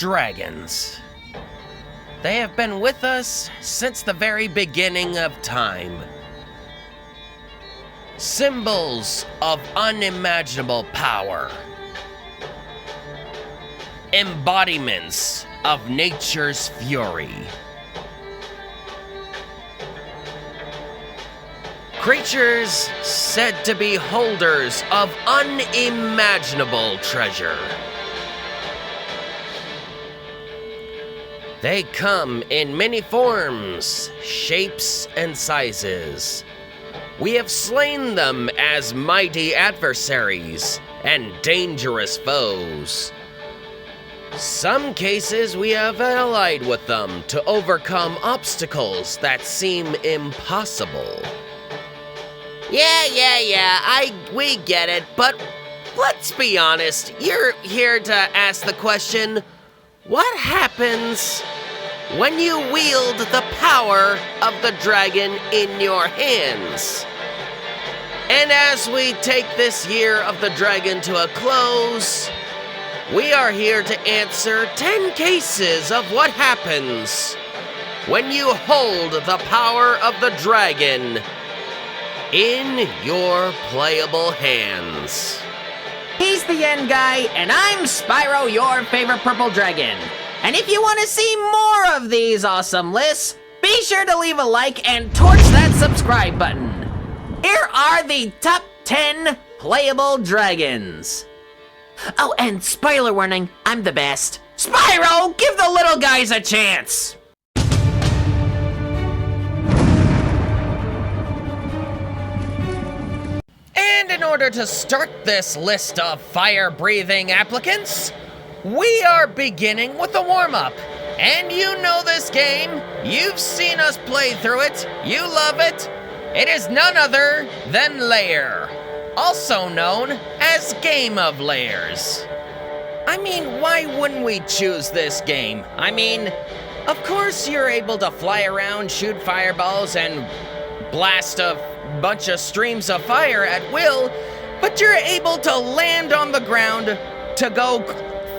dragons. They have been with us since the very beginning of time. Symbols of unimaginable power. Embodiments of nature's fury. Creatures said to be holders of unimaginable treasure. They come in many forms, shapes, and sizes. We have slain them as mighty adversaries and dangerous foes. Some cases we have allied with them to overcome obstacles that seem impossible. Yeah, we get it, but let's be honest, you're here to ask the question, what happens when you wield the power of the dragon in your hands? And as we take this year of the dragon to a close, we are here to answer 10 cases of what happens when you hold the power of the dragon in your playable hands. He's the end guy, and I'm Spyro, your favorite purple dragon. And if you want to see more of these awesome lists, be sure to leave a like and torch that subscribe button. Here are the top 10 playable dragons. Oh, and spoiler warning, I'm the best. Spyro, give the little guys a chance! And in order to start this list of fire-breathing applicants, we are beginning with a warm-up. And you know this game, you've seen us play through it, you love it. It is none other than Lair, also known as Game of Lairs. I mean, why wouldn't we choose this game? I mean, of course you're able to fly around, shoot fireballs, and blast a bunch of streams of fire at will, but you're able to land on the ground to go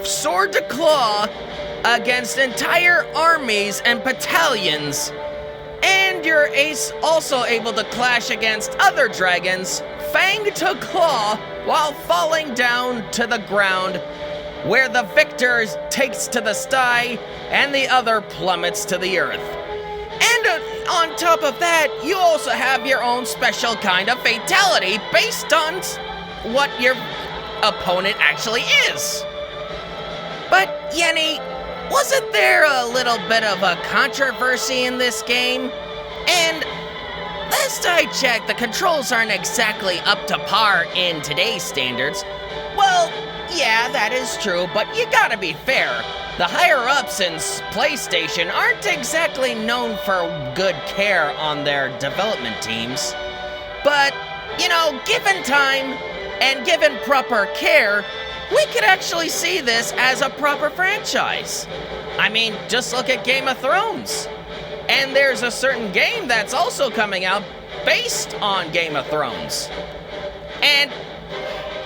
sword to claw against entire armies and battalions, and you're also able to clash against other dragons, fang to claw, while falling down to the ground, where the victor takes to the sky and the other plummets to the earth. And on top of that, you also have your own special kind of fatality based on what your opponent actually is. But, Yenny, wasn't there a little bit of a controversy in this game? And last I checked, the controls aren't exactly up to par in today's standards. Well, yeah, that is true, but you gotta be fair. The higher-ups in PlayStation aren't exactly known for good care on their development teams. But, you know, given time and given proper care, we could actually see this as a proper franchise. I mean, just look at Game of Thrones. And there's a certain game that's also coming out based on Game of Thrones. And,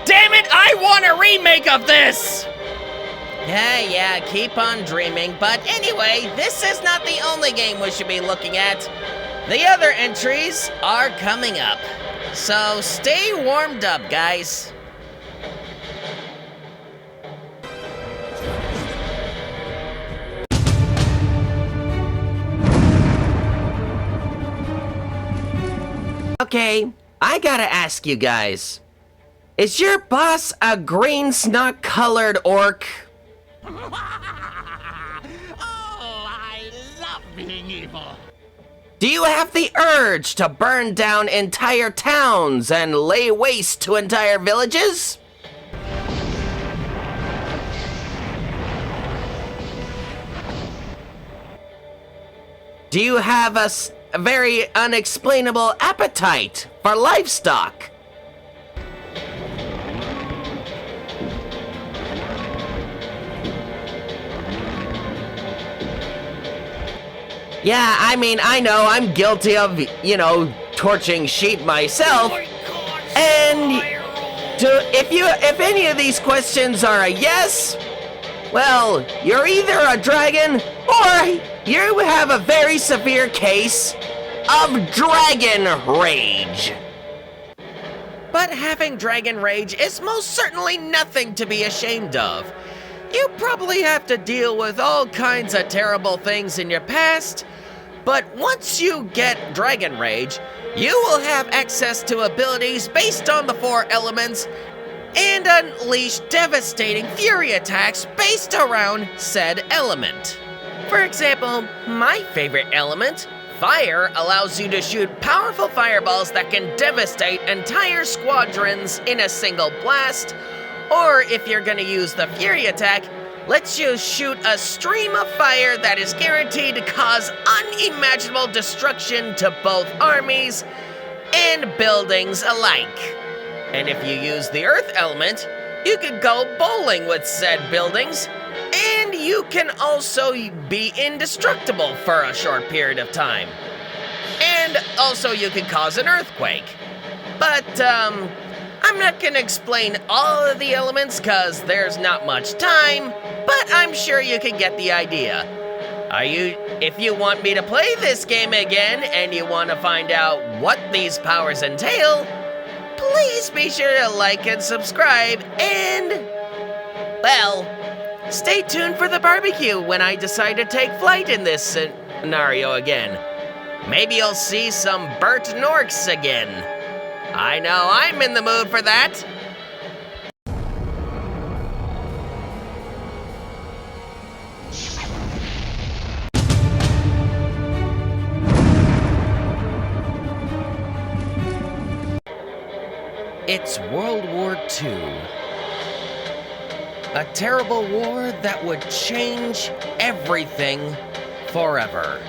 damn it, I want a remake of this! Yeah, keep on dreaming. But anyway, this is not the only game we should be looking at. The other entries are coming up. So stay warmed up, guys. Okay, I gotta ask you guys. Is your boss a green snuck-colored orc? Oh, I love being evil. Do you have the urge to burn down entire towns and lay waste to entire villages? Do you have a very unexplainable appetite for livestock? Yeah, I mean, I know I'm guilty of, torching sheep myself. And if any of these questions are a yes, Well, you're either a dragon, or you have a very severe case of dragon rage. But having dragon rage is most certainly nothing to be ashamed of. You probably have to deal with all kinds of terrible things in your past, but once you get dragon rage, you will have access to abilities based on the 4 elements and unleash devastating fury attacks based around said element. For example, my favorite element, fire, allows you to shoot powerful fireballs that can devastate entire squadrons in a single blast, or if you're gonna use the fury attack, lets you shoot a stream of fire that is guaranteed to cause unimaginable destruction to both armies and buildings alike. And if you use the earth element, you can go bowling with said buildings, and you can also be indestructible for a short period of time. And also you can cause an earthquake. But, I'm not gonna explain all of the elements cause there's not much time, but I'm sure you can get the idea. If you want me to play this game again and you want to find out what these powers entail, please be sure to like and subscribe and, well, stay tuned for the barbecue when I decide to take flight in this scenario again. Maybe you'll see some burnt Norks again. I know I'm in the mood for that. It's World War II. A terrible war that would change everything forever.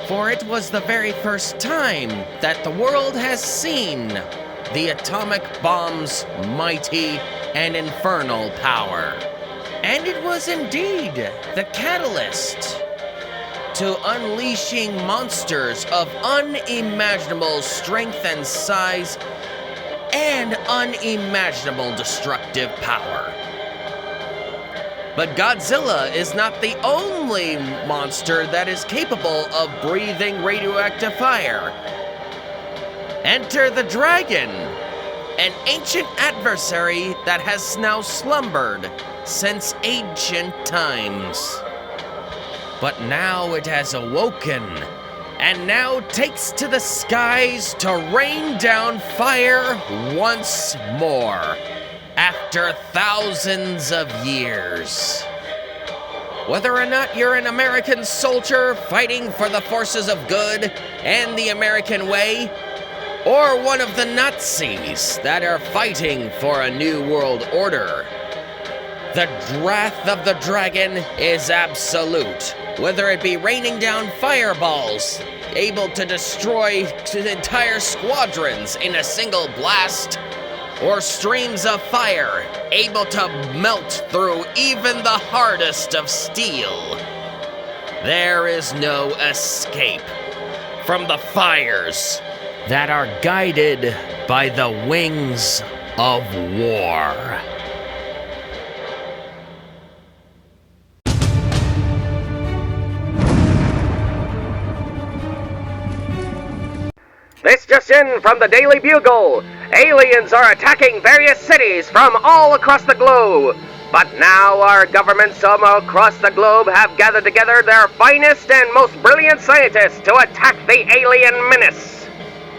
For it was the very first time that the world has seen the atomic bomb's mighty and infernal power. And it was indeed the catalyst to unleashing monsters of unimaginable strength and size and unimaginable destructive power. But Godzilla is not the only monster that is capable of breathing radioactive fire. Enter the dragon, an ancient adversary that has now slumbered since ancient times. But now it has awoken, and now takes to the skies to rain down fire once more, after thousands of years. Whether or not you're an American soldier fighting for the forces of good and the American way, or one of the Nazis that are fighting for a new world order, the wrath of the dragon is absolute. Whether it be raining down fireballs, able to destroy entire squadrons in a single blast, or streams of fire, able to melt through even the hardest of steel. There is no escape from the fires that are guided by the wings of war. This just in from the Daily Bugle. Aliens are attacking various cities from all across the globe. But now our governments from across the globe have gathered together their finest and most brilliant scientists to attack the alien menace.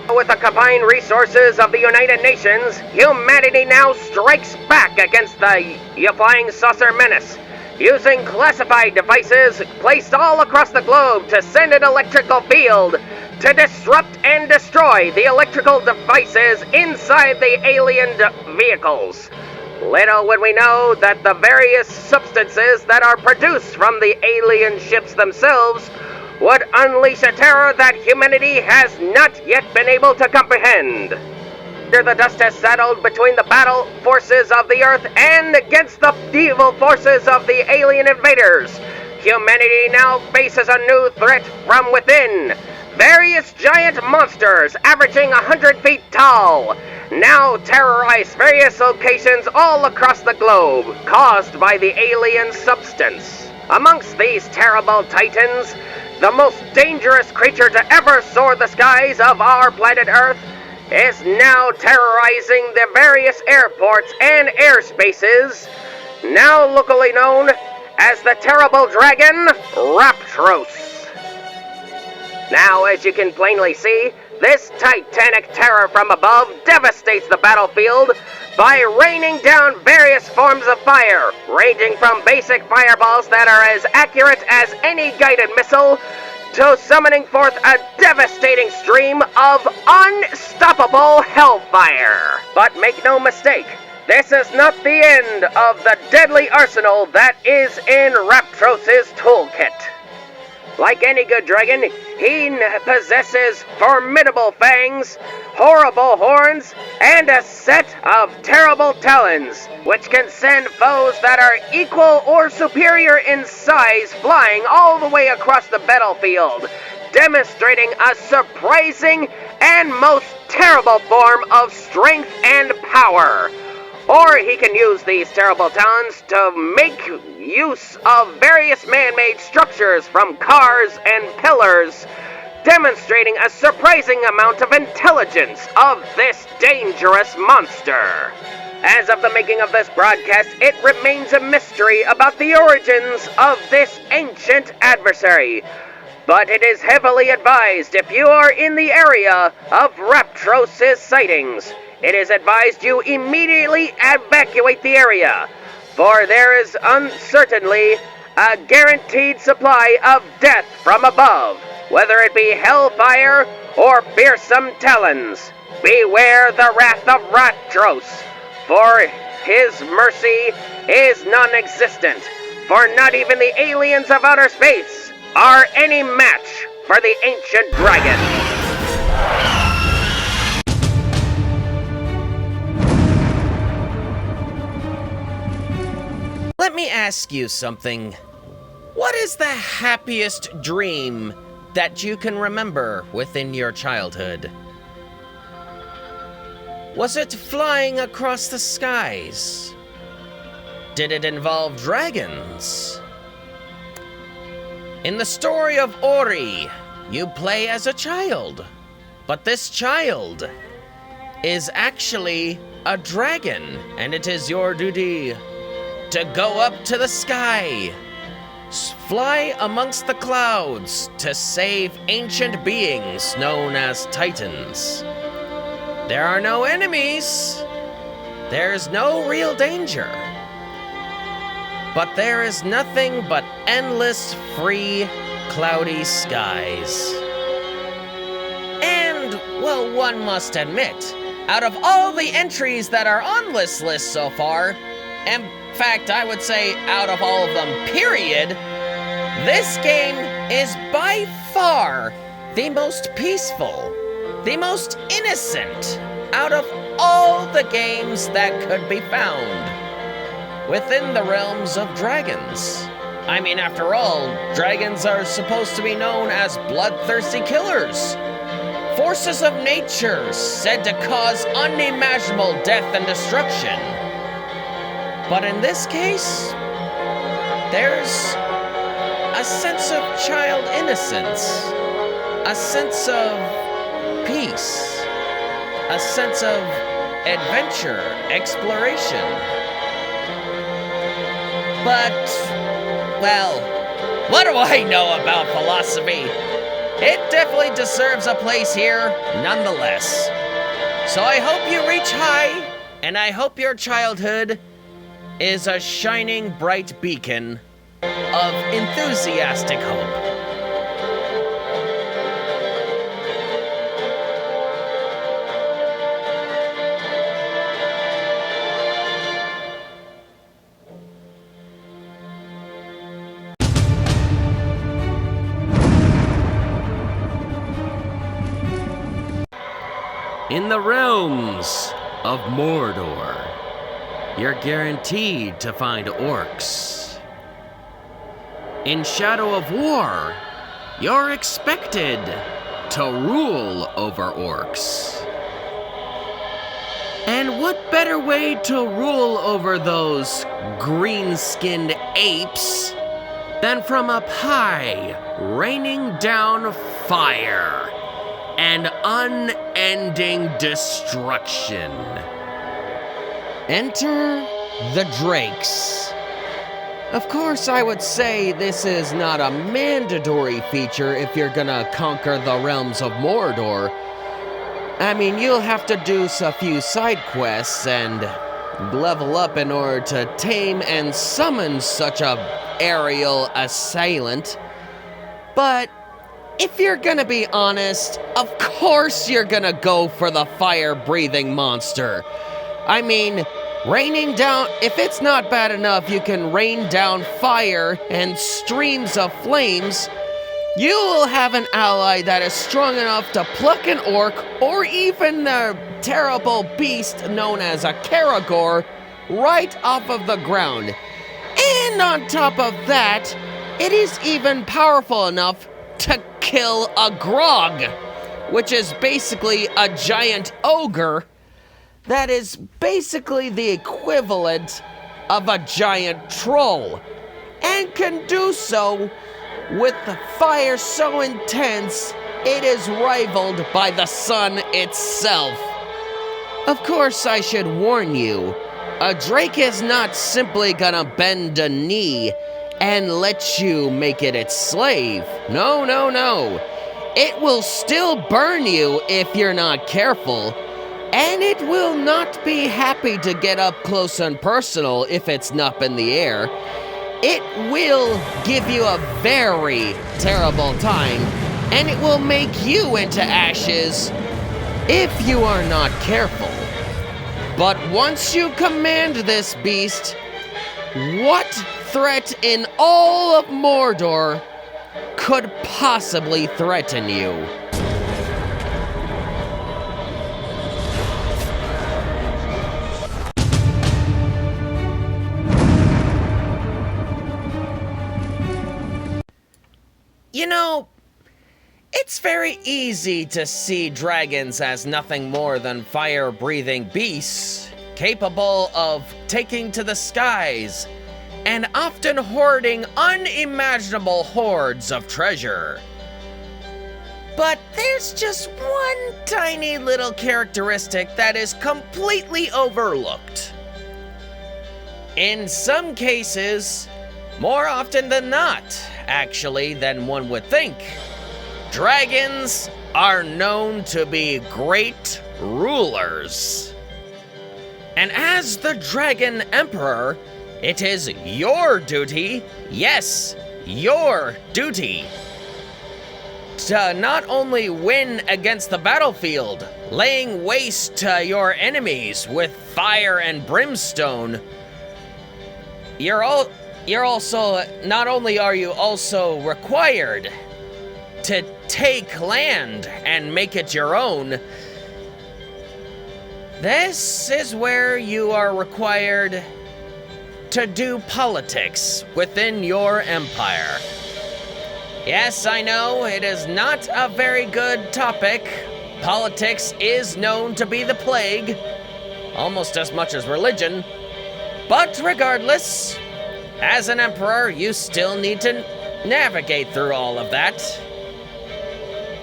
With the combined resources of the United Nations, humanity now strikes back against the flying saucer menace, using classified devices placed all across the globe to send an electrical field to disrupt and destroy the electrical devices inside the alien vehicles. Little would we know that the various substances that are produced from the alien ships themselves would unleash a terror that humanity has not yet been able to comprehend. After the dust has settled between the battle forces of the Earth and against the evil forces of the alien invaders, humanity now faces a new threat from within, various giant monsters averaging 100 feet tall now terrorize various locations all across the globe, caused by the alien substance. Amongst these terrible titans, the most dangerous creature to ever soar the skies of our planet Earth is now terrorizing the various airports and airspaces, now locally known as the terrible dragon, Raptros. Now, as you can plainly see, this titanic terror from above devastates the battlefield by raining down various forms of fire, ranging from basic fireballs that are as accurate as any guided missile, to summoning forth a devastating stream of unstoppable hellfire. But make no mistake, this is not the end of the deadly arsenal that is in Raptros' toolkit. Like any good dragon, he possesses formidable fangs, horrible horns, and a set of terrible talons, which can send foes that are equal or superior in size flying all the way across the battlefield, demonstrating a surprising and most terrible form of strength and power. Or he can use these terrible talons to make use of various man-made structures from cars and pillars, demonstrating a surprising amount of intelligence of this dangerous monster. As of the making of this broadcast, it remains a mystery about the origins of this ancient adversary, but it is heavily advised if you are in the area of Raptros' sightings, it is advised you immediately evacuate the area, for there is uncertainly a guaranteed supply of death from above, whether it be hellfire or fearsome talons. Beware the wrath of Raptros, for his mercy is non-existent, for not even the aliens of outer space are any match for the ancient dragon. Let me ask you something. What is the happiest dream that you can remember within your childhood? Was it flying across the skies? Did it involve dragons? In the story of Ori, you play as a child, but this child is actually a dragon, and it is your duty to go up to the sky, fly amongst the clouds to save ancient beings known as Titans. There are no enemies. There's no real danger. But there is nothing but endless, free, cloudy skies. And, well, one must admit, out of all the entries that are on this list so far, in fact, I would say out of all of them, period, this game is by far the most peaceful, the most innocent out of all the games that could be found within the realms of dragons. I mean, after all, dragons are supposed to be known as bloodthirsty killers, forces of nature said to cause unimaginable death and destruction. But in this case, there's a sense of child innocence, a sense of peace, a sense of adventure, exploration. But, well, what do I know about philosophy? It definitely deserves a place here, nonetheless. So I hope you reach high, and I hope your childhood is a shining bright beacon of enthusiastic hope. In the realms of Mordor, you're guaranteed to find orcs. In Shadow of War, you're expected to rule over orcs. And what better way to rule over those green-skinned apes than from up high, raining down fire and unending destruction. Enter the Drakes. Of course, I would say this is not a mandatory feature if you're gonna conquer the realms of Mordor. I mean, you'll have to do a few side quests and level up in order to tame and summon such a aerial assailant. But if you're gonna be honest, of course you're gonna go for the fire-breathing monster. I mean, raining down, if it's not bad enough you can rain down fire and streams of flames, you will have an ally that is strong enough to pluck an orc or even the terrible beast known as a Caragor right off of the ground. And on top of that, it is even powerful enough to kill a Grog, which is basically a giant ogre that is basically the equivalent of a giant troll, and can do so with the fire so intense it is rivaled by the sun itself. Of course, I should warn you, a Drake is not simply gonna bend a knee and let you make it its slave. No, no, no. It will still burn you if you're not careful, and it will not be happy to get up close and personal if it's not in the air. It will give you a very terrible time, and it will make you into ashes if you are not careful. But once you command this beast, what threat in all of Mordor could possibly threaten you? You know, it's very easy to see dragons as nothing more than fire-breathing beasts, capable of taking to the skies and often hoarding unimaginable hordes of treasure. But there's just one tiny little characteristic that is completely overlooked. In some cases, more often than not, actually, than one would think, dragons are known to be great rulers. And as the Dragon Emperor, it is your duty, yes, your duty, to not only win against the battlefield, laying waste to your enemies with fire and brimstone, you're also, not only are you also required to take land and make it your own, this is where you are required to do politics within your empire. Yes, I know, it is not a very good topic. Politics is known to be the plague, almost as much as religion. But regardless, as an emperor, you still need to navigate through all of that.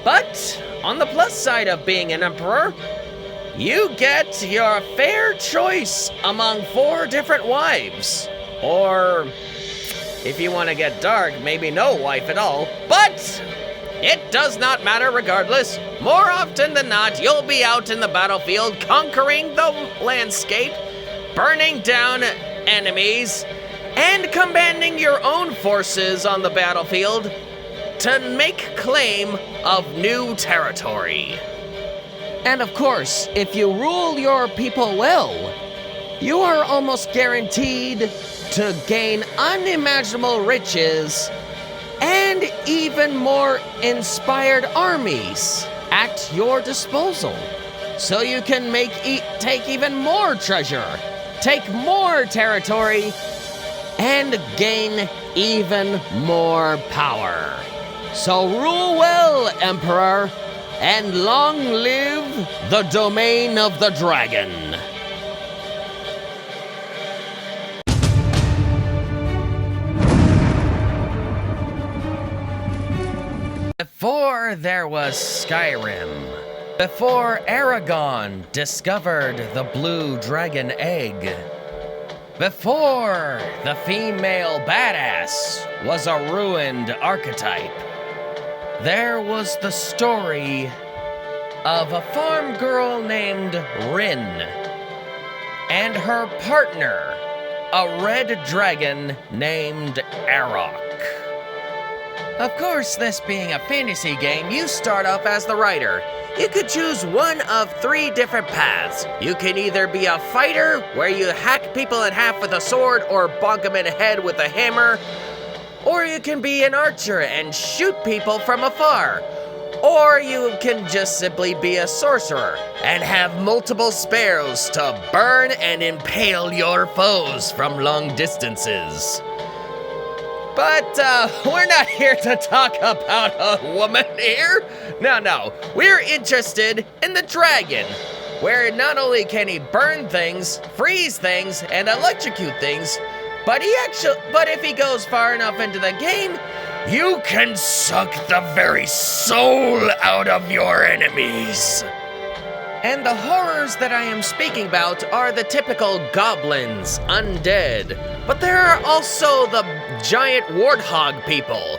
But on the plus side of being an emperor, you get your fair choice among 4 different wives. Or, if you want to get dark, maybe no wife at all. But it does not matter regardless. More often than not, you'll be out in the battlefield conquering the landscape, burning down enemies, and commanding your own forces on the battlefield to make claim of new territory. And of course, if you rule your people well, you are almost guaranteed to gain unimaginable riches and even more inspired armies at your disposal. So you can take even more treasure, take more territory, and gain even more power. So rule well, Emperor. and long live the domain of the dragon. Before there was Skyrim, before Aragon discovered the blue dragon egg, before the female badass was a ruined archetype, there was the story of a farm girl named Rin and her partner, a red dragon named Arok. Of course, this being a fantasy game, you start off as the writer. You could choose one of 3 different paths. You can either be a fighter, where you hack people in half with a sword or bonk them in the head with a hammer, or you can be an archer and shoot people from afar. Or you can just simply be a sorcerer and have multiple spells to burn and impale your foes from long distances. But we're not here to talk about a woman here. No, we're interested in the dragon, where not only can he burn things, freeze things, and electrocute things, but if he goes far enough into the game, you can suck the very soul out of your enemies. And the horrors that I am speaking about are the typical goblins, undead, but there are also the giant warthog people.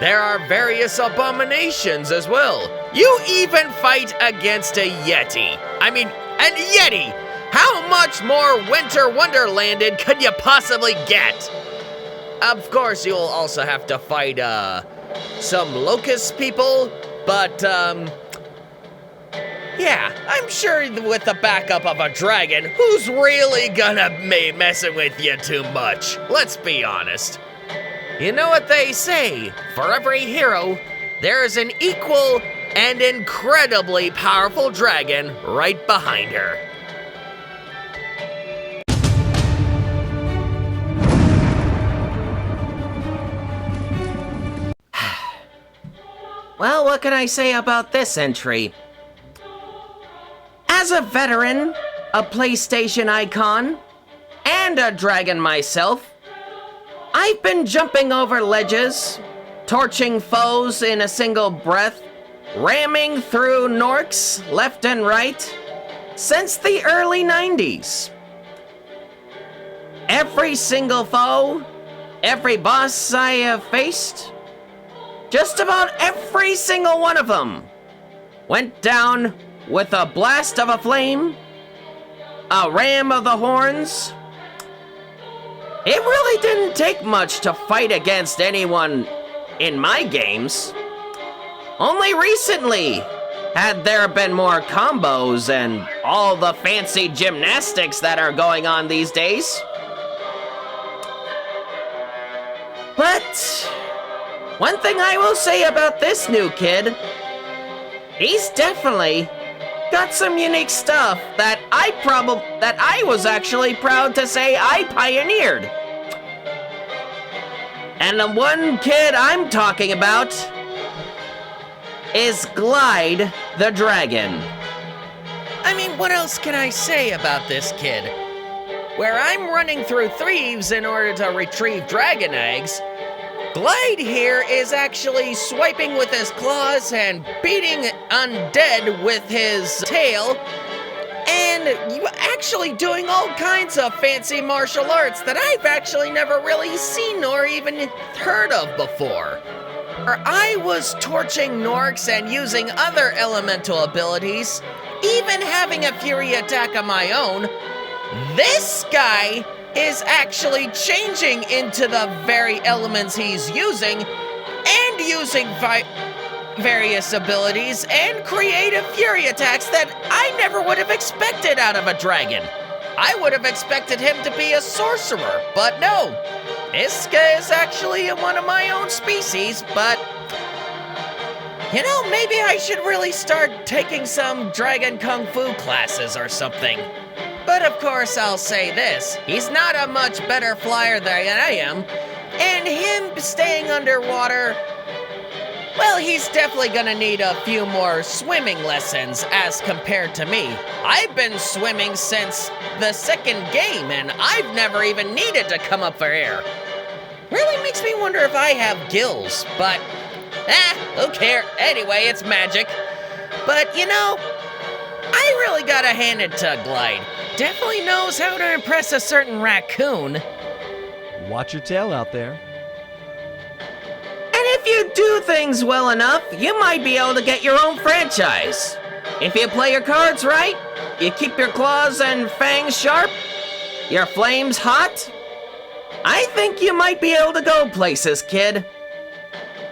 There are various abominations as well. You even fight against a yeti. An yeti! How much more Winter Wonderlanded could you possibly get? Of course, you'll also have to fight, some locust people, but, yeah, I'm sure with the backup of a dragon, who's really gonna be messing with you too much? Let's be honest. You know what they say, for every hero, there is an equal and incredibly powerful dragon right behind her. Well, what can I say about this entry? As a veteran, a PlayStation icon, and a dragon myself, I've been jumping over ledges, torching foes in a single breath, ramming through Norks left and right, since the early 90s. Every single foe, every boss I have faced, just about every single one of them went down with a blast of a flame, a ram of the horns. It really didn't take much to fight against anyone in my games. Only recently had there been more combos and all the fancy gymnastics that are going on these days. But one thing I will say about this new kid, he's definitely got some unique stuff that I was actually proud to say I pioneered. And the one kid I'm talking about is Glide the Dragon. What else can I say about this kid? Where I'm running through thieves in order to retrieve dragon eggs, Glide here is actually swiping with his claws and beating undead with his tail, and actually doing all kinds of fancy martial arts that I've actually never really seen or even heard of before. I was torching Norks and using other elemental abilities, even having a fury attack of my own. This guy is actually changing into the very elements he's using, and using various abilities and creative fury attacks that I never would have expected out of a dragon. I would have expected him to be a sorcerer, but no. This guy is actually one of my own species, but maybe I should really start taking some dragon kung fu classes or something. But of course I'll say this, he's not a much better flyer than I am, and him staying underwater, Well, he's definitely gonna need a few more swimming lessons as compared to me. I've been swimming since the second game, and I've never even needed to come up for air. Really makes me wonder if I have gills, but who cares? Anyway, it's magic. But you know, I really gotta hand it to Glide. Definitely knows how to impress a certain raccoon. Watch your tail out there. And if you do things well enough, you might be able to get your own franchise. If you play your cards right, you keep your claws and fangs sharp, your flames hot, I think you might be able to go places, kid.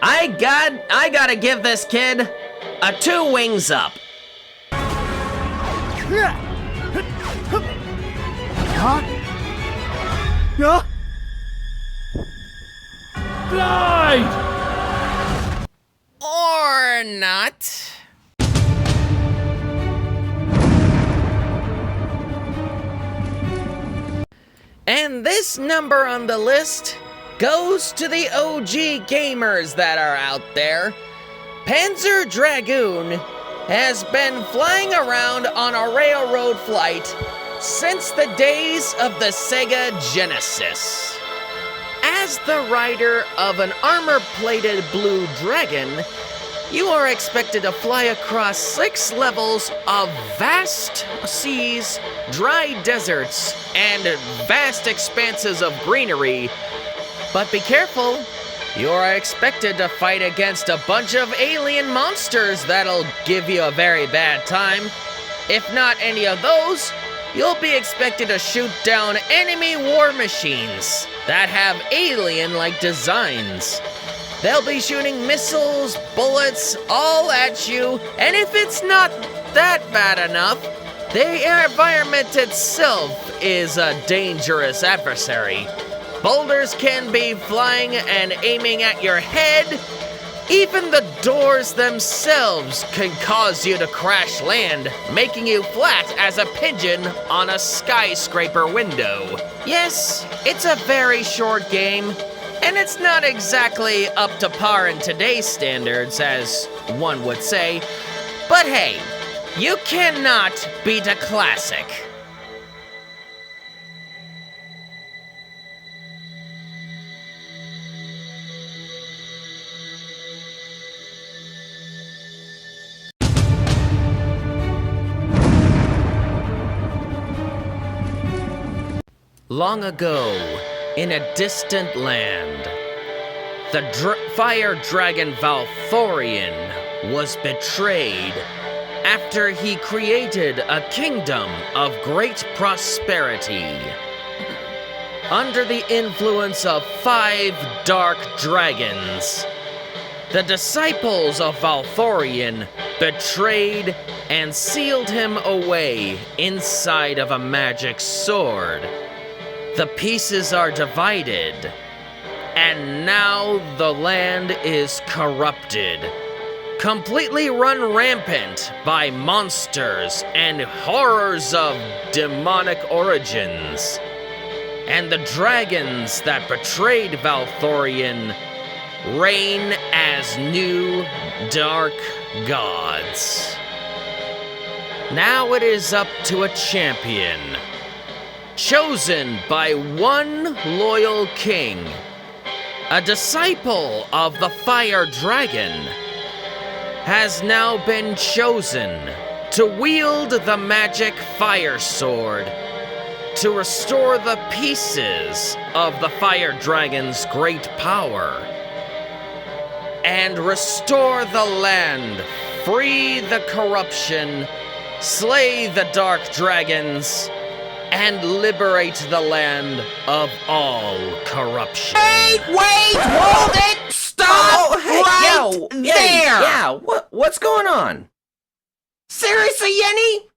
I gotta give this kid a 2 wings up. Glide! Or not. And this number on the list goes to the OG gamers that are out there. Panzer Dragoon has been flying around on a railroad flight since the days of the Sega Genesis. As the rider of an armor-plated blue dragon, you are expected to fly across 6 levels of vast seas, dry deserts, and vast expanses of greenery. But be careful, you are expected to fight against a bunch of alien monsters that'll give you a very bad time. If not any of those, you'll be expected to shoot down enemy war machines that have alien-like designs. They'll be shooting missiles, bullets, all at you, and if it's not that bad enough, the environment itself is a dangerous adversary. Boulders can be flying and aiming at your head. Even the doors themselves can cause you to crash land, making you flat as a pigeon on a skyscraper window. Yes, it's a very short game, and it's not exactly up to par in today's standards, as one would say. But hey, you cannot beat a classic. Long ago, in a distant land, the fire dragon Valthorion was betrayed after he created a kingdom of great prosperity. Under the influence of 5 dark dragons, the disciples of Valthorion betrayed and sealed him away inside of a magic sword. The pieces are divided, and now the land is corrupted, completely run rampant by monsters and horrors of demonic origins. And the dragons that betrayed Valthorion reign as new dark gods. Now it is up to a champion, chosen by one loyal king, a disciple of the fire dragon, has now been chosen to wield the magic fire sword to restore the pieces of the fire dragon's great power and restore the land, free the corruption, slay the dark dragons, and liberate the land of all corruption. Wait, hold it! Stop right there! Yeah, what's going on? Seriously, Yenny?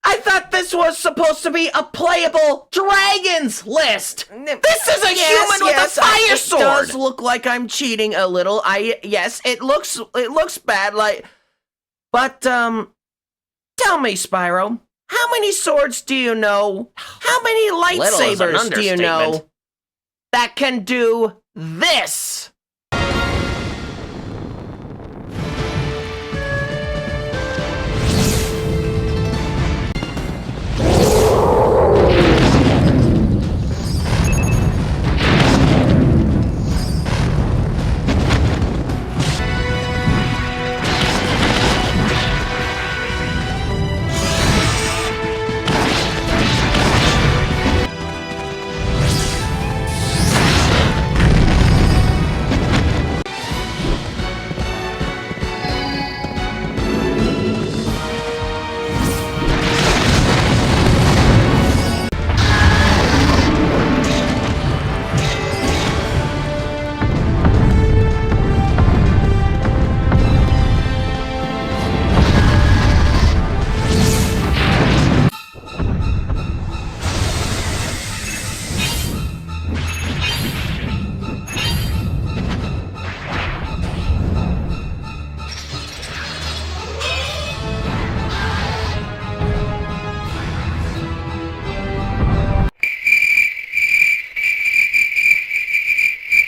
I thought this was supposed to be a playable dragons list. This is a human with a fire sword. It does look like I'm cheating a little. Yes, it looks bad, like. But tell me, Spyro, how many swords do you know? How many lightsabers do you know that can do this?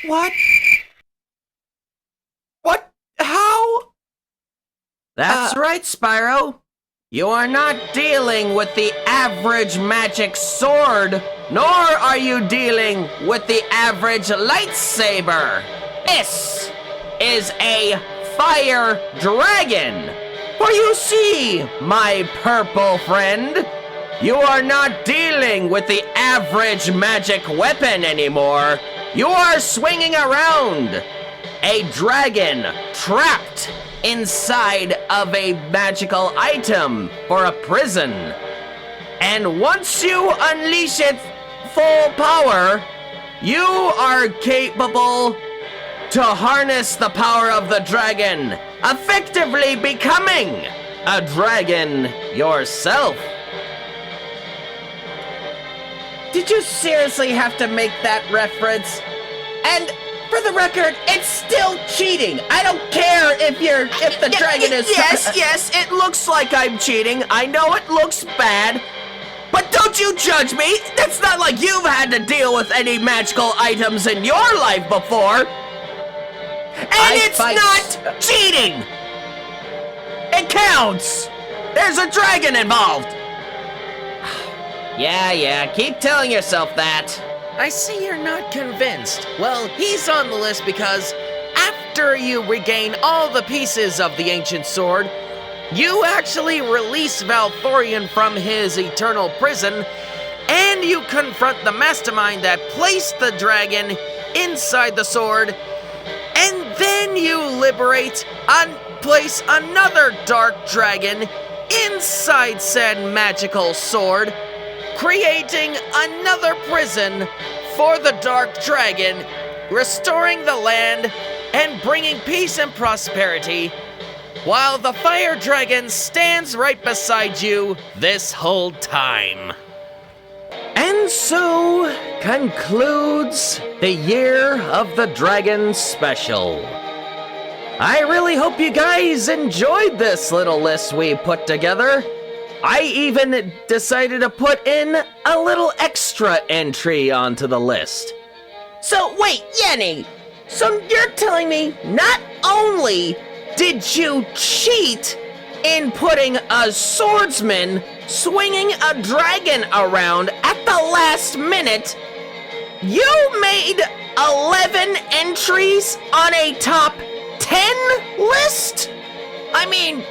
What? What? How? That's right, Spyro. You are not dealing with the average magic sword, nor are you dealing with the average lightsaber. This is a fire dragon. For you see, my purple friend, you are not dealing with the average magic weapon anymore. You are swinging around a dragon trapped inside of a magical item for a prison. And once you unleash its full power, you are capable to harness the power of the dragon, effectively becoming a dragon yourself. Did you seriously have to make that reference? And for the record, it's still cheating. I don't care if the dragon is... Yes, it looks like I'm cheating. I know it looks bad. But don't you judge me. It's not like you've had to deal with any magical items in your life before. And it's not cheating. It counts. There's a dragon involved. Yeah, keep telling yourself that. I see you're not convinced. Well, he's on the list because after you regain all the pieces of the ancient sword, you actually release Valthorion from his eternal prison, and you confront the mastermind that placed the dragon inside the sword, and then you liberate and place another dark dragon inside said magical sword, creating another prison for the dark dragon, restoring the land and bringing peace and prosperity, while the fire dragon stands right beside you this whole time. And so concludes the Year of the Dragon special. I really hope you guys enjoyed this little list we put together. I even decided to put in a little extra entry onto the list. So wait, Yenny, so you're telling me not only did you cheat in putting a swordsman swinging a dragon around at the last minute, you made 11 entries on a top 10 list? I mean,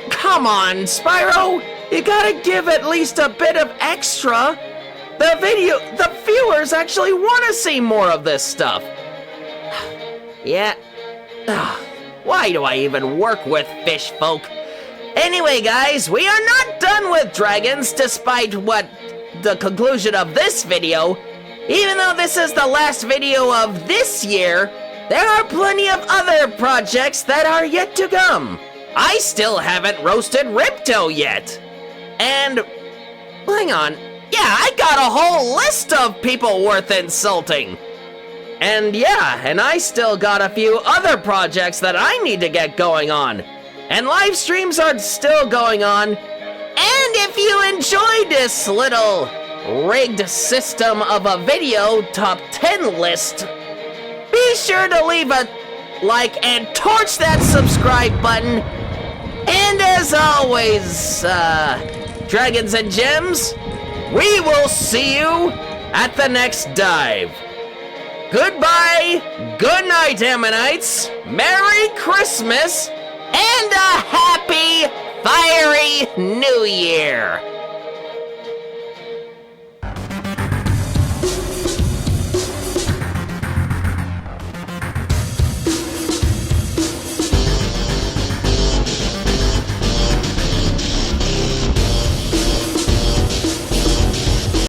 come on, Spyro. You gotta give at least a bit of extra. The viewers actually want to see more of this stuff. Yeah. Why do I even work with fish folk? Anyway, guys, we are not done with dragons despite the conclusion of this video. Even though this is the last video of this year, there are plenty of other projects that are yet to come. I still haven't roasted Ripto yet. And, hang on, yeah, I got a whole list of people worth insulting. And yeah, and I still got a few other projects that I need to get going on. And live streams are still going on. And if you enjoyed this little rigged system of a video top 10 list, be sure to leave a like and torch that subscribe button. And as always, Dragons and Gems, we will see you at the next dive. Goodbye, good night, Ammonites, Merry Christmas, and a happy, fiery New Year!